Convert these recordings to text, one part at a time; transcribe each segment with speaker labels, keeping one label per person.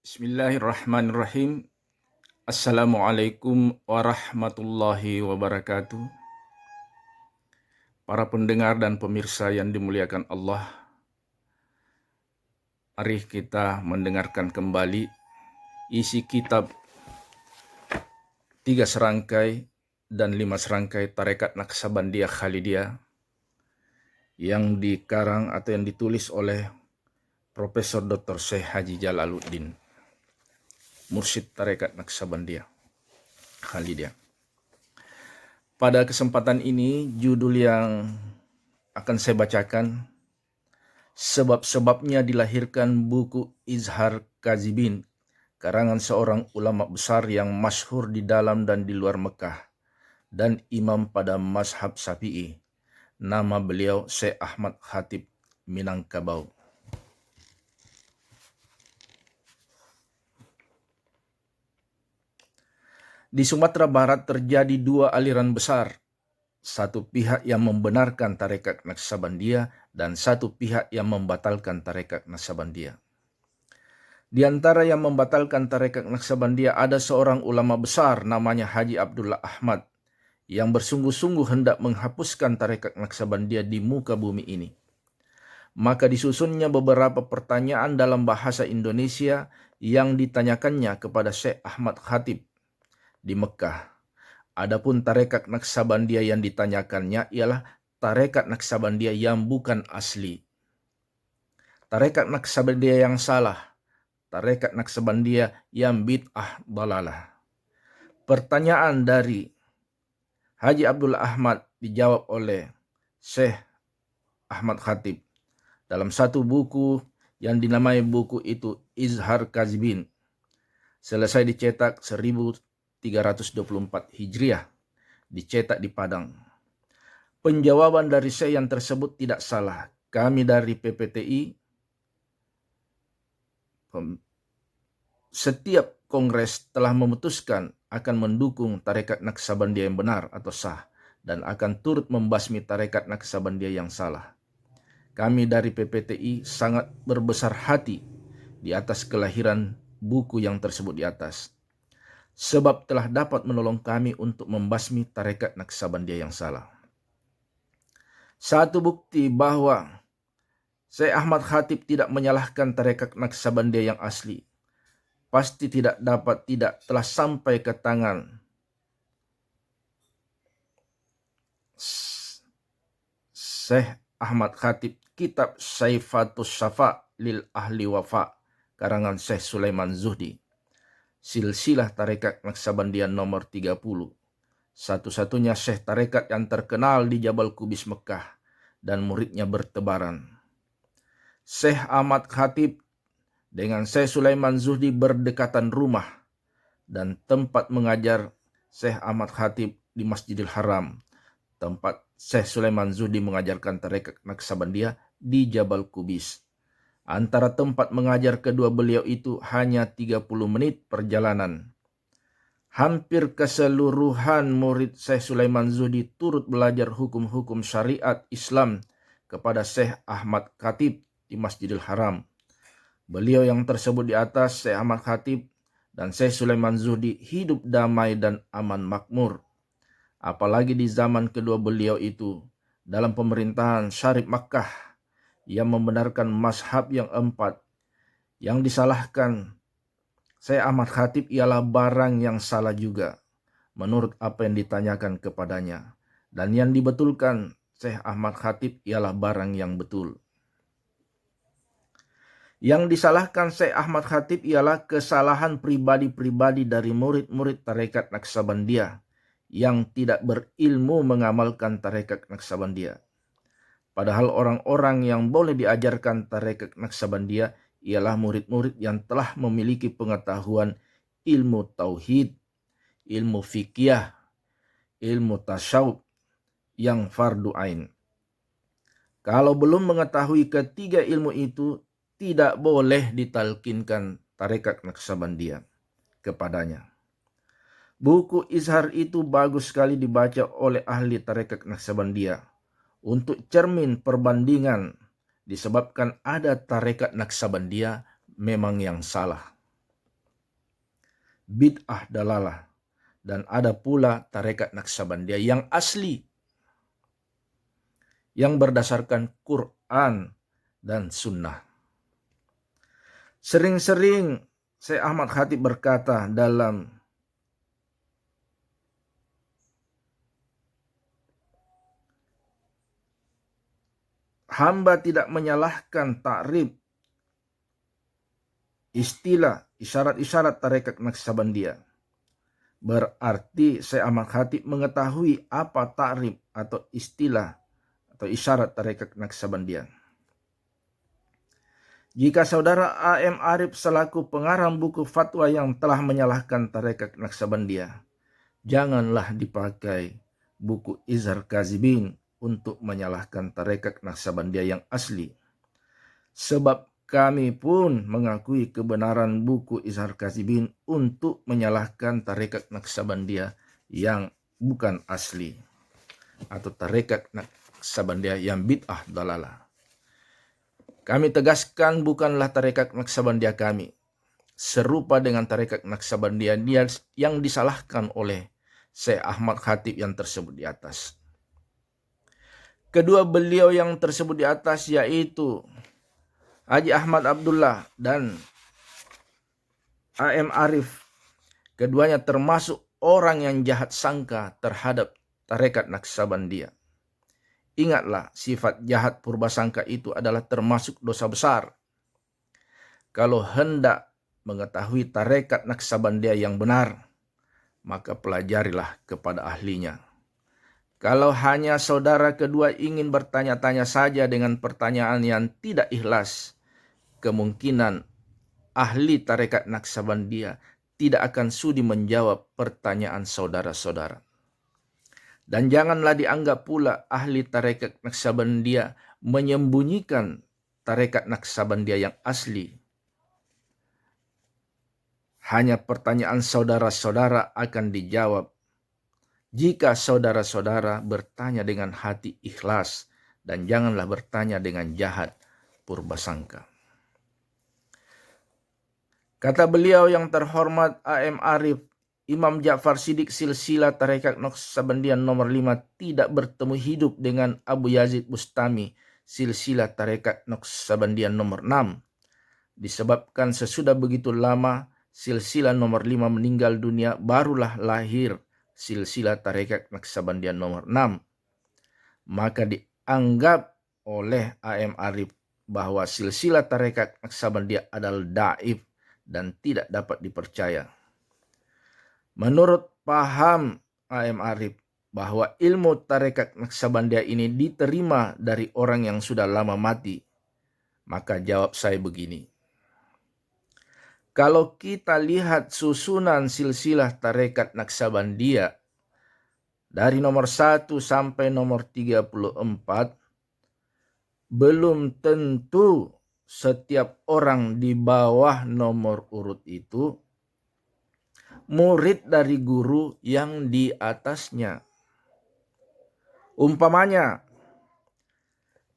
Speaker 1: Bismillahirrahmanirrahim. Assalamualaikum warahmatullahi wabarakatuh. Para pendengar dan pemirsa yang dimuliakan Allah, mari kita mendengarkan kembali isi kitab 3 serangkai dan 5 serangkai Tarekat Naqsabandiyah Khalidiyah yang dikarang atau yang ditulis oleh Profesor Dr. Syekh Haji Jalaluddin, Mursyid Tarekat Naqsabandiyah Khalidiyah. Pada kesempatan ini, judul yang akan saya bacakan, sebab-sebabnya dilahirkan buku Izhar Kazibin, karangan seorang ulama besar yang masyhur di dalam dan di luar Mekah, dan imam pada mazhab Syafi'i. Nama beliau Syekh Ahmad Khatib Minangkabau. Di Sumatera Barat terjadi 2 aliran besar. Satu pihak yang membenarkan tarekat Naqsabandiyah dan satu pihak yang membatalkan tarekat Naqsabandiyah. Di antara yang membatalkan tarekat Naqsabandiyah ada seorang ulama besar namanya Haji Abdullah Ahmad yang bersungguh-sungguh hendak menghapuskan tarekat Naqsabandiyah di muka bumi ini. Maka disusunnya beberapa pertanyaan dalam bahasa Indonesia yang ditanyakannya kepada Syekh Ahmad Khatib di Mekah. Adapun tarekat Naqsabandiyah yang ditanyakannya ialah tarekat Naqsabandiyah yang bukan asli. Tarekat Naqsabandiyah yang salah. Tarekat Naqsabandiyah yang bid'ah dalalah. Pertanyaan dari Haji Abdullah Ahmad dijawab oleh Syekh Ahmad Khatib dalam satu buku yang dinamai buku itu Izhar Kazibin. Selesai dicetak 1324 Hijriah, dicetak di Padang. Penjawaban dari Syekh yang tersebut tidak salah. Kami dari PPTI setiap kongres telah memutuskan akan mendukung tarekat Naqsabandiyah yang benar atau sah dan akan turut membasmi tarekat Naqsabandiyah yang salah. Kami dari PPTI sangat berbesar hati di atas kelahiran buku yang tersebut di atas, sebab telah dapat menolong kami untuk membasmi tarekat Naqsabandiyah yang salah. Satu bukti bahwa Syekh Ahmad Khatib tidak menyalahkan tarekat Naqsabandiyah yang asli pasti tidak telah sampai ke tangan Syekh Ahmad Khatib kitab Saifatus Syafa lil Ahli Wafa, karangan Syekh Sulaiman Zuhdi, silsilah tarekat Naqsabandiyah nomor 30. Satu-satunya syekh tarekat yang terkenal di Jabal Kubis Mekah dan muridnya bertebaran. Syekh Ahmad Khatib dengan Syekh Sulaiman Zuhdi berdekatan rumah dan tempat mengajar Syekh Ahmad Khatib di Masjidil Haram. Tempat Syekh Sulaiman Zuhdi mengajarkan tarekat Naqsabandiyah di Jabal Kubis. Antara tempat mengajar kedua beliau itu hanya 30 menit perjalanan. Hampir keseluruhan murid Syekh Sulaiman Zuhdi turut belajar hukum-hukum syariat Islam kepada Syekh Ahmad Khatib di Masjidil Haram. Beliau yang tersebut di atas, Syekh Ahmad Khatib dan Syekh Sulaiman Zuhdi, hidup damai dan aman makmur. Apalagi di zaman kedua beliau itu, dalam pemerintahan Syarif Makkah yang membenarkan mazhab yang 4, yang disalahkan Syekh Ahmad Khatib ialah barang yang salah juga, menurut apa yang ditanyakan kepadanya. Dan yang dibetulkan Syekh Ahmad Khatib ialah barang yang betul. Yang disalahkan Syekh Ahmad Khatib ialah kesalahan pribadi-pribadi dari murid-murid tarekat Naqsabandiyah yang tidak berilmu mengamalkan tarekat Naqsabandiyah. Padahal orang-orang yang boleh diajarkan tarekat Naqsabandiyah ialah murid-murid yang telah memiliki pengetahuan ilmu tauhid, ilmu fikih, ilmu tasawuf yang fardu ain. Kalau belum mengetahui ketiga ilmu itu, tidak boleh ditalkinkan tarekat Naqsabandiyah kepadanya. Buku Izhar itu bagus sekali dibaca oleh ahli tarekat Naqsabandiyah untuk cermin perbandingan, disebabkan ada tarekat Naqsabandiyah memang yang salah. bid'ah dalalah, dan ada pula tarekat Naqsabandiyah yang asli, yang berdasarkan Quran dan Sunnah. Sering-sering Syekh Ahmad Khatib berkata dalam hamba tidak menyalahkan takrib istilah isyarat-isyarat tarekat Naqsabandiyah. Berarti Syekh Ahmad Khatib mengetahui apa takrib atau istilah atau isyarat tarekat Naqsabandiyah. Jika saudara A.M. Arif selaku pengarang buku fatwa yang telah menyalahkan tarekat Naqsabandiyah, janganlah dipakai buku Izhar Kazibin untuk menyalahkan tarekat Naqsabandiyah yang asli. Sebab kami pun mengakui kebenaran buku Izhar Kazibin untuk menyalahkan tarekat Naqsabandiyah yang bukan asli, atau tarekat Naqsabandiyah yang bid'ah dalalah. Kami tegaskan bukanlah tarekat Naqsabandiyah kami serupa dengan tarekat Naqsabandiyah yang disalahkan oleh Syekh Ahmad Khatib yang tersebut di atas. Kedua beliau yang tersebut di atas yaitu Haji Ahmad Abdullah dan A.M. Arif, keduanya termasuk orang yang jahat sangka terhadap tarekat Naqsabandiyah. Ingatlah, sifat jahat purbasangka itu adalah termasuk dosa besar. Kalau hendak mengetahui tarekat Naqsabandiyah yang benar, maka pelajarilah kepada ahlinya. Kalau hanya saudara kedua ingin bertanya-tanya saja dengan pertanyaan yang tidak ikhlas, kemungkinan ahli tarekat Naqsabandiyah tidak akan sudi menjawab pertanyaan saudara-saudara. Dan janganlah dianggap pula ahli tarekat Naqsabandiyah menyembunyikan tarekat Naqsabandiyah yang asli. Hanya pertanyaan saudara-saudara akan dijawab jika saudara-saudara bertanya dengan hati ikhlas, dan janganlah bertanya dengan jahat purbasangka. Kata beliau yang terhormat A.M. Arif, Imam Ja'far Siddiq silsilah tarekat Naqsabandiyah nomor 5 tidak bertemu hidup dengan Abu Yazid Bustami silsilah tarekat Naqsabandiyah nomor 6. Disebabkan sesudah begitu lama silsilah nomor 5 meninggal dunia, barulah lahir silsilah tarekat Naqsabandiyah nomor 6. Maka dianggap oleh A.M. Arif bahwa silsilah tarekat Naqsabandiyah adalah daif dan tidak dapat dipercaya. Menurut paham A.M. Arif bahwa ilmu tarekat Naqsabandiyah ini diterima dari orang yang sudah lama mati, maka jawab saya begini. Kalau kita lihat susunan silsilah tarekat Naqsabandiyah dari nomor 1 sampai nomor 34, belum tentu setiap orang di bawah nomor urut itu murid dari guru yang di atasnya. Umpamanya,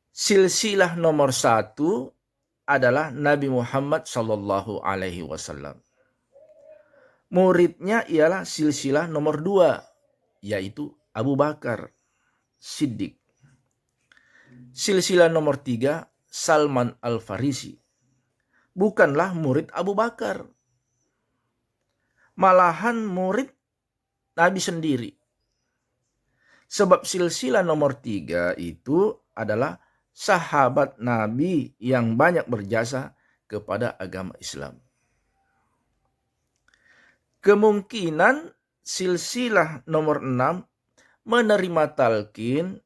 Speaker 1: silsilah nomor 1 adalah Nabi Muhammad Sallallahu Alaihi Wasallam. Muridnya ialah silsilah nomor 2, yaitu Abu Bakar Siddiq. Silsilah nomor 3, Salman Al-Farisi. Bukanlah murid Abu Bakar, malahan murid Nabi sendiri. Sebab silsilah nomor 3 itu adalah sahabat Nabi yang banyak berjasa kepada agama Islam. Kemungkinan silsilah nomor 6 menerima talqin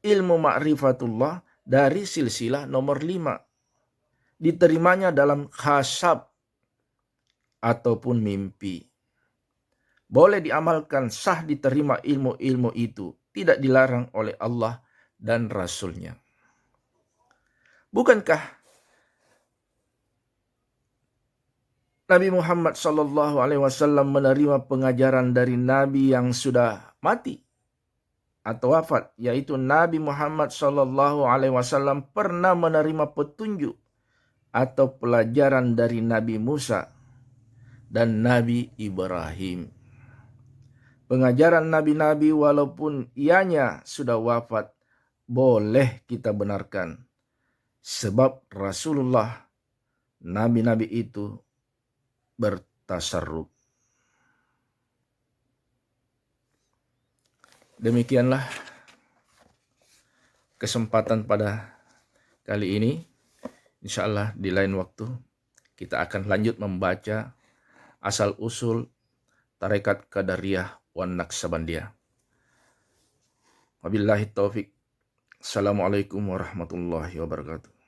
Speaker 1: ilmu ma'rifatullah dari silsilah nomor 5. Diterimanya dalam khasab ataupun mimpi. Boleh diamalkan, sah diterima ilmu-ilmu itu, tidak dilarang oleh Allah dan Rasulnya. Bukankah Nabi Muhammad SAW menerima pengajaran dari Nabi yang sudah mati atau wafat, yaitu Nabi Muhammad SAW pernah menerima petunjuk atau pelajaran dari Nabi Musa. dan Nabi Ibrahim. Pengajaran nabi-nabi walaupun ianya sudah wafat, boleh kita benarkan. Sebab Rasulullah, nabi-nabi itu bertasarruf. Demikianlah kesempatan pada kali ini. Insya Allah di lain waktu kita akan lanjut membaca asal-usul Tarekat Qadariyah wan Naqsabandiyah. Wabillahi taufik. Assalamualaikum warahmatullahi wabarakatuh.